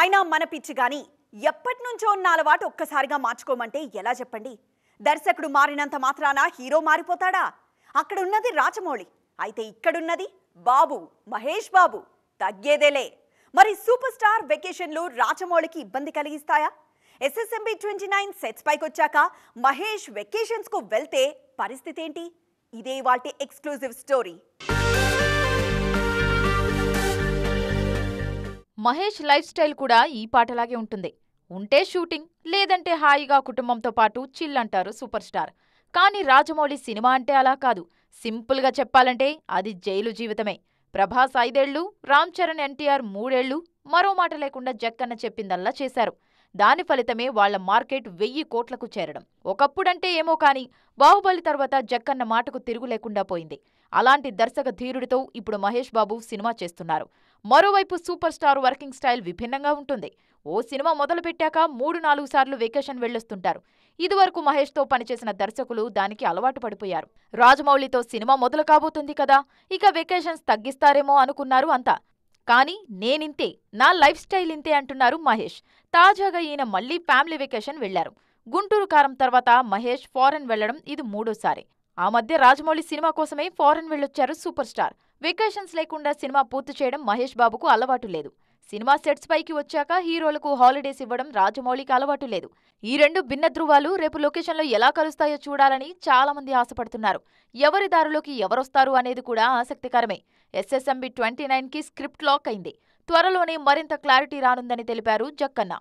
అయినా మన పిచ్చి గాని ఎప్పటినుంచో ఉన్న అలవాటు ఒక్కసారిగా మార్చుకోమంటే ఎలా చెప్పండి? దర్శకుడు మారినంత మాత్రాన హీరో మారిపోతాడా? అక్కడ ఉన్నది రాజమౌళి, అయితే ఇక్కడున్నది బాబు, మహేష్ బాబు. తగ్గేదేలే. మరి సూపర్ స్టార్ వెకేషన్లు రాజమౌళికి ఇబ్బంది కలిగిస్తాయా? ఎస్ఎస్ఎంబి 29 సెట్స్ పైకి వచ్చాక మహేష్ వెకేషన్స్ కు వెళ్తే పరిస్థితి ఏంటి? ఇదే వాటి exclusive story. Mahesh life style కూడా ఈ పాటలాగే ఉంటుంది. ఉంటే షూటింగ్, లేదంటే హాయిగా కుటుంబంతో పాటు చిల్ అంటారు సూపర్ స్టార్. కానీ రాజమౌళి సినిమా అంటే అలా కాదు. సింపుల్గా చెప్పాలంటే అది జైలు జీవితమే. ప్రభాస్ 5 ఏళ్లు, రామ్ చరణ్ ఎన్టీఆర్ 3 ఏళ్లు మరో మాట లేకుండా జక్కన్న చెప్పిందల్లా చేశారు. దాని ఫలితమే వాళ్ల మార్కెట్ 1000 కోట్లకు చేరడం. ఒకప్పుడంటే ఏమో కానీ బాహుబలి తర్వాత జక్కన్న మాటకు తిరుగు లేకుండా పోయింది. అలాంటి దర్శక ధీరుడితో ఇప్పుడు మహేష్ బాబు సినిమా చేస్తున్నారు. మరోవైపు సూపర్ స్టార్ వర్కింగ్ స్టైల్ విభిన్నంగా ఉంటుంది. ఓ సినిమా మొదలుపెట్టాక 3-4 సార్లు వెకేషన్ వెళ్లొస్తుంటారు. ఇదివరకు మహేష్తో పనిచేసిన దర్శకులు దానికి అలవాటు పడిపోయారు. రాజమౌళితో సినిమా మొదలు కాబోతుంది కదా, ఇక వెకేషన్స్ తగ్గిస్తారేమో అనుకున్నారు అంతా. కానీ నేనింతే, నా లైఫ్ స్టైల్ ఇంతే అంటున్నారు మహేష్. తాజాగా ఈయన మళ్లీ ఫ్యామిలీ వెకేషన్ వెళ్లారు. గుంటూరు కారం తర్వాత మహేష్ ఫారెన్ వెళ్లడం ఇది 3ఓసారి. ఆ మధ్య రాజమౌళి సినిమా కోసమే ఫారెన్ వెళ్లొచ్చారు సూపర్ స్టార్. వెకేషన్స్ లేకుండా సినిమా పూర్తి చేయడం మహేష్ బాబుకు అలవాటు లేదు. సినిమా సెట్స్ పైకి వచ్చాక హీరోలకు హాలిడేస్ ఇవ్వడం రాజమౌళికి అలవాటు లేదు. ఈ రెండు భిన్న ధృవాలు రేపు లొకేషన్లో ఎలా కలుస్తాయో చూడాలని చాలా మంది ఆశపడుతున్నారు. ఎవరి దారిలోకి ఎవరొస్తారు అనేది కూడా ఆసక్తికరమే. ఎస్ఎస్ఎంబి 29కి స్క్రిప్ట్ లాక్ అయింది. త్వరలోనే మరింత క్లారిటీ రానుందని తెలిపారు జక్కన్న.